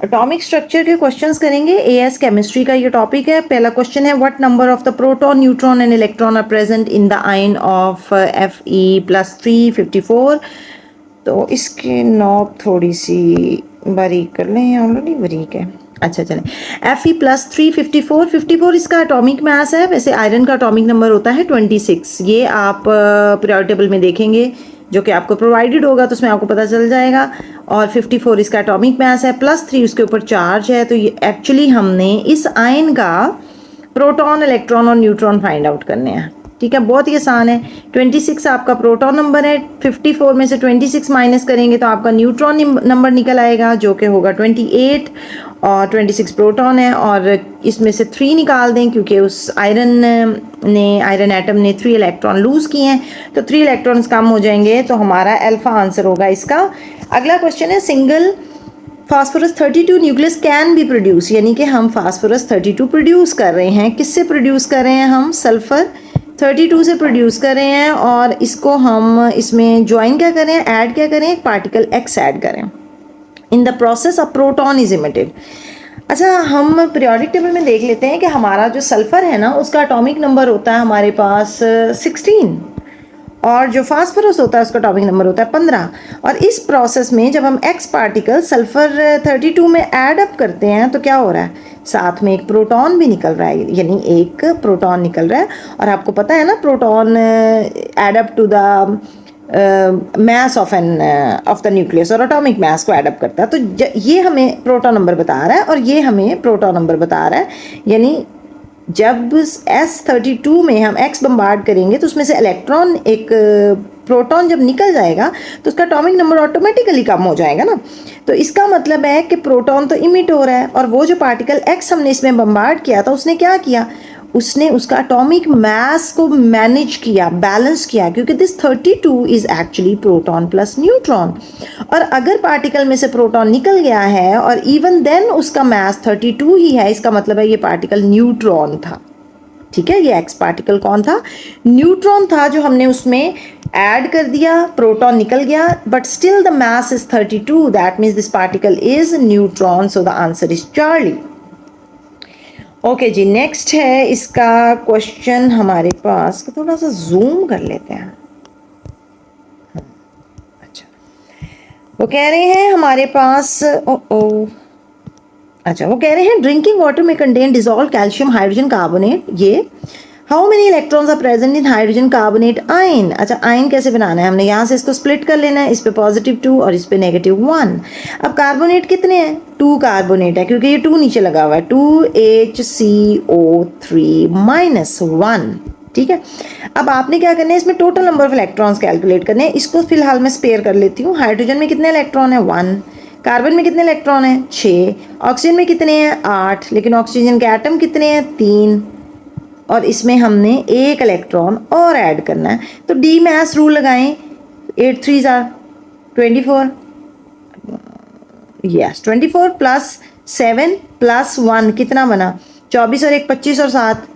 Atomic structure के questions करेंगे। AS chemistry का ये टॉपिक है। पहला क्वेश्चन है, what number of the proton, neutron and electron are present in the ion of Fe+354। तो इसके नॉब थोड़ी सी बारीक कर लें, ऑलरेडी बारीक है। अच्छा चलें, Fe+354, 54 इसका एटॉमिक मास है। वैसे आयरन का एटॉमिक नंबर होता है 26। ये आप पीरियोडिक टेबल में देखेंगे जो कि आपको प्रोवाइडेड होगा, तो उसमें आपको पता चल जाएगा। और 54 इसका एटॉमिक मास है, +3 उसके ऊपर चार्ज है। तो ये एक्चुअली हमने इस आयन का प्रोटॉन, इलेक्ट्रॉन और न्यूट्रॉन फाइंड आउट करने हैं। ठीक है, बहुत ही आसान है। 26 आपका प्रोटॉन नंबर है, 54 में से 26 माइनस करेंगे तो आपका न्यूट्रॉन नंबर निकल आएगा जो कि होगा 28, और 26 प्रोटॉन है। और इसमें से 3 निकाल दें क्योंकि उस आयरन एटम ने 3 इलेक्ट्रॉन लूज़ किए हैं, तो 3 इलेक्ट्रॉन्स कम हो जाएंगे, तो हमारा अल्फा आंसर होगा इसका। अगला क्वेश्चन है, single phosphorus 32 nucleus can be produce, यानी कि हम फास्फोरस 32 प्रोड्यूस कर रहे हैं। किससे प्रोड्यूस कर रहे हैं? हम सल्फर 32 से प्रोड्यूस कर रहे हैं, और इसको हम इसमें ज्वाइन क्या करें, ऐड क्या करें, एक पार्टिकल X ऐड करें। In the process of proton is emitted. अच्छा, हम पीरियोडिक टेबल में देख लेते हैं कि हमारा जो सल्फर है ना, उसका एटॉमिक नंबर होता है हमारे पास 16, और जो फास्फोरस होता है उसका एटॉमिक नंबर होता है 15। और इस प्रोसेस में जब हम X पार्टिकल सल्फर 32 में ऐड अप करते हैं तो क्या हो रहा है, साथ में एक प्रोटॉन भी निकल रहा है, यानी एक प्रोटॉन निकल रहा है। और आपको पता है ना, proton add up to the mass of the nucleus, और एटॉमिक मास को ऐड अप करता है। तो ये हमें प्रोटॉन नंबर बता रहा है और ये हमें प्रोटॉन नंबर बता रहा है। यानी जब S32 में हम X बम्बार्ड करेंगे तो उसमें से इलेक्ट्रॉन, एक प्रोटॉन जब निकल जाएगा तो उसका एटॉमिक नंबर ऑटोमेटिकली कम हो जाएगा ना। तो इसका मतलब है कि प्रोटॉन तो इमिट हो रहा है, और वो जो पार्टिकल X हमने इसमें बम्बार्ड किया था उसने क्या किया, उसने उसका एटॉमिक मास को मैनेज किया, बैलेंस किया, क्योंकि this 32 is actually proton plus neutron. और अगर पार्टिकल में से प्रोटॉन निकल गया है और इवन देन उसका मास 32 ही है, इसका मतलब है ये पार्टिकल न्यूट्रॉन था। ठीक है, ये X पार्टिकल कौन था, न्यूट्रॉन था, जो हमने उसमें ऐड कर दिया, प्रोटॉन निकल गया, but still the mass is 32, that means this particle is neutron, so the answer is Charlie. Okay जी, नेक्स्ट है इसका क्वेश्चन हमारे पास, थोड़ा सा जूम कर लेते हैं। अच्छा, वो कह रहे हैं हमारे पास, अच्छा वो कह रहे हैं ड्रिंकिंग वाटर में contain dissolve calcium hydrogen carbonate, ये how many electrons are present in hydrogen carbonate ion. अच्छा, आयन कैसे बनाना है, हमने यहाँ से इसको स्प्लिट कर लेना है, इस पे +2 और इस पे -1। अब कार्बोनेट कितने हैं, 2 कार्बोनेट है, क्योंकि ये 2 नीचे लगा हुआ है, 2HCO3-1। ठीक है, अब आपने क्या करना है, इसमें total number of electrons calculate करने हैं। इसको फिलहाल मैं स्पेयर कर लेती हूँ। हाइड्रोजन में कितने इलेक्ट्रॉन है, 1। कार्बन में कितने इलेक्ट्रॉन है, 6। ऑक्सीजन में कितने हैं, 8। लेकिन ऑक्सीजन के एटम कितने हैं, 3, और इसमें हमने एक इलेक्ट्रॉन और ऐड करना है। तो डी मैस रूल लगाएं, 8 3 24, यस 24 + 7 + 1 कितना बना, 24, और एक 25 और 7,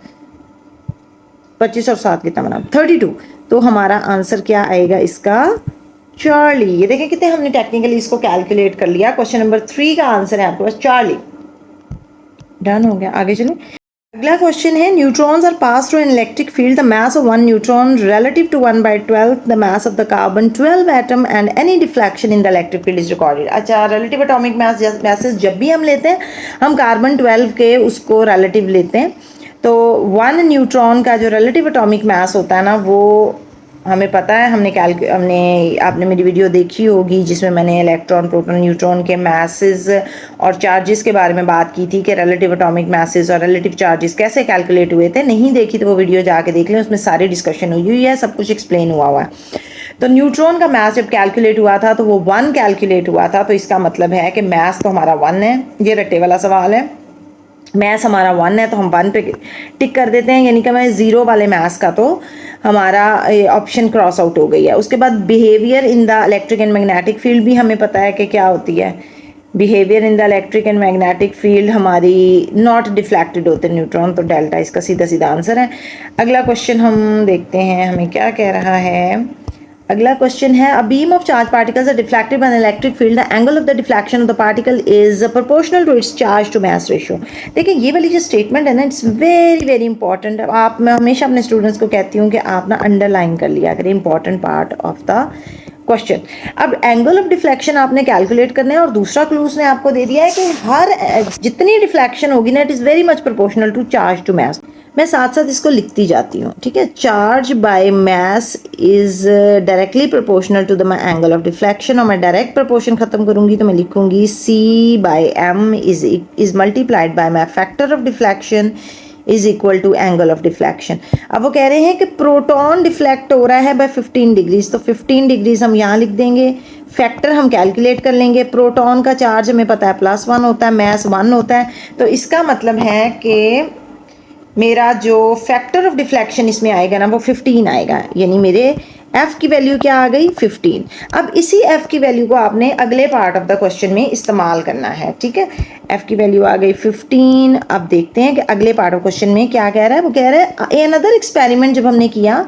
25 और 7 कितना बना, 32। तो हमारा आंसर क्या आएगा इसका, चार्ली। ये देखें कितने हमने टेक्निकली इसको कैलकुलेट कर लिया। क्वेश्चन नंबर 3 का आंसर है आपके पास चार्ली। डन हो गया, आगे चलें। अगला क्वेश्चन है, neutrons are pass through an electric field, the mass of 1 neutron relative to 1/12 the mass of the carbon 12 atom and any deflection in the electric field is recorded. अच्छा, relative atomic masses जब भी हम लेते हैं, हम carbon 12 के उसको relative लेते हैं। तो 1 न्यूट्रॉन का जो रिलेटिव एटॉमिक मास होता है ना, वो हमें पता है, आपने मेरी वीडियो देखी होगी जिसमें मैंने इलेक्ट्रॉन, प्रोटॉन, न्यूट्रॉन के मैसेस और चार्जेस के बारे में बात की थी कि रिलेटिव एटॉमिक मैसेस और रिलेटिव चार्जेस कैसे कैलकुलेट हुए थे। नहीं देखी तो वो वीडियो जाके देख लें, उसमें सारी डिस्कशन हुई है, सब कुछ एक्सप्लेन हुआ है। तो न्यूट्रॉन का मैस जब कैलकुलेट हुआ था तो वो 1 कैलकुलेट हुआ था। तो इसका मतलब है कि मैस तो हमारा 1 है। ये रट्टे वाला सवाल है, मैस हमारा 1 है तो हम 1 पे टिक कर देते हैं, यानी कि मैं 0 वाले मैस का तो हमारा ऑप्शन क्रॉस आउट हो गई है। उसके बाद behaviour in the electric and magnetic field भी हमें पता है कि क्या होती है। Behaviour in the electric and magnetic field हमारी नॉट डिफ्लेक्टेड होते न्यूट्रॉन, तो डेल्टा इसका सीधा सीधा आंसर है। अगला क्वेश्चन हम देखते हैं, हमें क्या कह रहा है। अगला क्वेश्चन है, a beam of charge particles are deflected by an electric field, the angle of the deflection of the particle is proportional to its charge to mass ratio. देखिए ये वाली जो स्टेटमेंट है ना, इट्स वेरी वेरी इंपॉर्टेंट। मैं हमेशा अपने students को कहती हूँ कि आप ना अंडरलाइन कर लिया करें important part of the question. अब एंगल ऑफ डिफ्लेक्शन आपने कैलकुलेट करना है, और दूसरा क्लू उसने आपको दे दिया है कि हर जितनी डिफ्लेक्शन होगी ना, it is very much proportional to charge to mass. मैं साथ साथ इसको लिखती जाती हूँ, ठीक है। Charge by mass is directly proportional to the my angle of deflection, और मैं डायरेक्ट प्रोपोर्शन खत्म करूँगी तो मैं लिखूँगी C by M is multiplied by my factor of deflection is equal to angle of deflection. अब वो कह रहे हैं कि प्रोटॉन डिफ्लेक्ट हो रहा है बाय 15 डिग्रीज, तो 15 डिग्रीज हम यहाँ लिख देंगे, फैक्टर हम कैलकुलेट कर लेंगे। प्रोटॉन का चार्ज हमें पता है +1 होता है, मास 1 होता है, तो इसका मतलब है कि मेरा जो फैक्टर ऑफ डिफ्लेक्शन इसमें आएगा ना वो 15 आएगा, यानी मेरे f की वैल्यू क्या आ गई 15। अब इसी f की वैल्यू को आपने अगले पार्ट ऑफ द क्वेश्चन में इस्तेमाल करना है, ठीक है। f की वैल्यू आ गई 15। अब देखते हैं कि अगले पार्ट ऑफ क्वेश्चन में क्या कह रहा है। वो कह रहा है अनदर एक्सपेरिमेंट जब हमने किया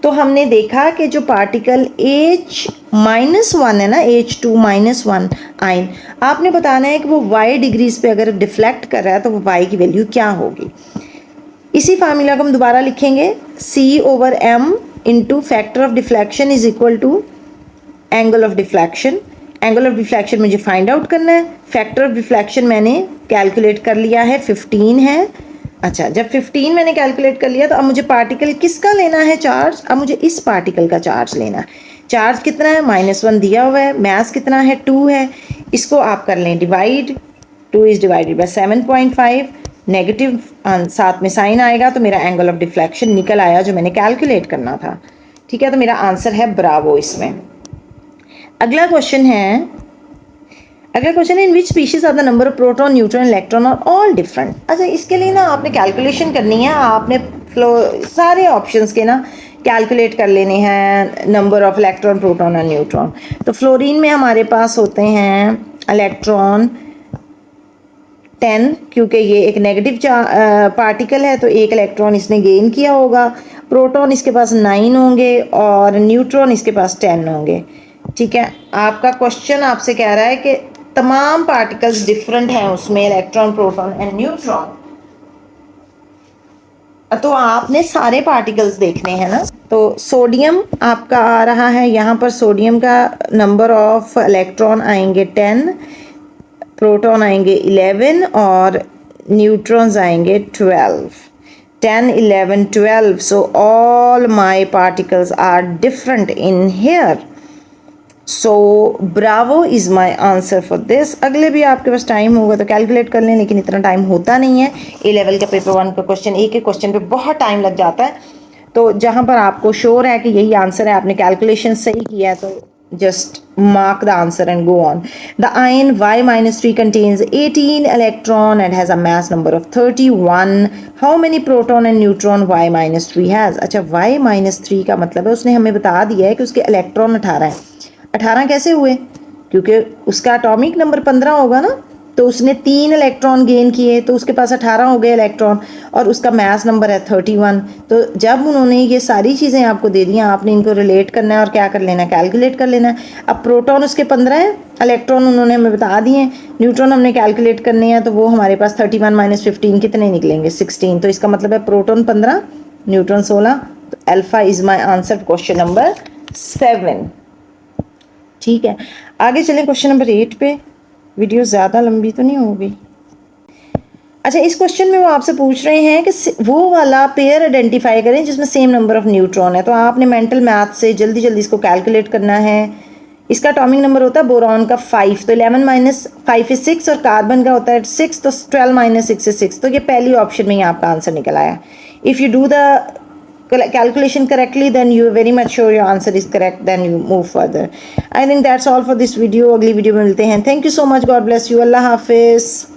तो हमने देखा कि जो पार्टिकल H-1 है ना, H2-1 आयन, आपने बताना है कि वो y डिग्रीज पे अगर डिफ्लेक्ट कर रहा है तो वो y की वैल्यू क्या होगी। इसी फार्मूला को हम दोबारा लिखेंगे, C/m into factor of deflection is equal to angle of deflection. Angle of deflection मुझे फाइंड आउट करना है, फैक्टर ऑफ डिफ्लेक्शन मैंने कैलकुलेट कर लिया है 15 है। अच्छा, जब 15 मैंने कैलकुलेट कर लिया तो अब मुझे पार्टिकल किसका लेना है चार्ज, अब मुझे इस पार्टिकल का चार्ज लेना है। चार्ज कितना है -1 दिया हुआ है, मास कितना है 2 है, इसको आप कर लें divide, 2 is divided by 7.5, negative साथ में साइन आएगा तो मेरा एंगल ऑफ डिफ्लेक्शन निकल आया जो मैंने कैलकुलेट करना था, ठीक है। तो मेरा आंसर है ब्रावो इसमें। अगला क्वेश्चन है in which species are the number of proton, neutron, electron और ऑल डिफरेंट। अच्छा, इसके लिए ना आपने कैलकुलेशन करनी है, आपने सारे ऑप्शंस के ना कैलकुलेट कर लेने हैं, नंबर ऑफ इलेक्ट्रॉन, प्रोटॉन और न्यूट्रॉन। तो फ्लोरीन में हमारे पास होते हैं इलेक्ट्रॉन 10, क्योंकि ये एक नेगेटिव पार्टिकल है तो एक इलेक्ट्रॉन इसने गेन किया होगा। प्रोटॉन इसके पास 9 होंगे और न्यूट्रॉन इसके पास 10 होंगे, ठीक है। आपका क्वेश्चन आपसे कह रहा है कि तमाम पार्टिकल्स डिफरेंट हैं उसमें, इलेक्ट्रॉन, प्रोटॉन एंड न्यूट्रॉन, तो आपने सारे पार्टिकल्स देखने हैं ना। तो सोडियम आपका आ रहा है, यहाँ पर सोडियम का नंबर ऑफ इलेक्ट्रॉन आएंगे 10, प्रोटॉन आएंगे 11 और न्यूट्रॉन्स आएंगे 12, 10, 11, 12। So all my particles are different in here, so bravo is my answer for this. अगले भी आपके पास टाइम होगा तो कैलकुलेट कर लें, लेकिन इतना टाइम होता नहीं है। ए लेवल का पेपर 1 का क्वेश्चन, एक एक क्वेश्चन पे बहुत टाइम लग जाता है, तो जहाँ पर आपको श्योर है कि यही आंसर है, आपने कैलकुलेशन सही किया है, तो just mark the answer and go on. The ion Y-3 contains 18 electron and has a mass number of 31. How many proton and neutron Y-3 has? अच्छा, Y-3 का मतलब है उसने हमें बता दिया है कि उसके इलेक्ट्रॉन 18 हैं। 18 कैसे हुए? क्योंकि उसका एटॉमिक नंबर 15 होगा ना, तो उसने 3 इलेक्ट्रॉन गेन किए तो उसके पास 18 हो गए इलेक्ट्रॉन, और उसका मास नंबर है 31। तो जब उन्होंने ये सारी चीज़ें आपको दे दी, आपने इनको रिलेट करना है और क्या कर लेना है, कैलकुलेट कर लेना है। अब प्रोटॉन उसके 15 हैं, इलेक्ट्रॉन उन्होंने हमें बता दिए हैं, न्यूट्रॉन हमने कैलकुलेट करने हैं, तो वो हमारे पास 31 - 15 कितने निकलेंगे 16। तो इसका मतलब है प्रोटॉन 15, न्यूट्रॉन 16। तो alpha is my answer question number 7, ठीक है। आगे चलें क्वेश्चन नंबर 8 पे। वीडियो ज़्यादा लंबी तो नहीं होगी। अच्छा, इस क्वेश्चन में वो आपसे पूछ रहे हैं कि वो वाला पेयर आइडेंटिफाई करें जिसमें सेम नंबर ऑफ न्यूट्रॉन है। तो आपने मेंटल मैथ से जल्दी जल्दी इसको कैलकुलेट करना है। इसका एटॉमिक नंबर होता है बोरॉन का 5, तो 11 - 5 इज 6, और कार्बन का होता है 6, तो 12 - 6 इज 6। तो ये पहली ऑप्शन में ही आपका आंसर निकल आया। If you do the calculation correctly, then you are very much sure your answer is correct, then you move further. I think that's all for this video. अगली वीडियो में मिलते हैं। Thank you so much. God bless you. Allah Hafiz.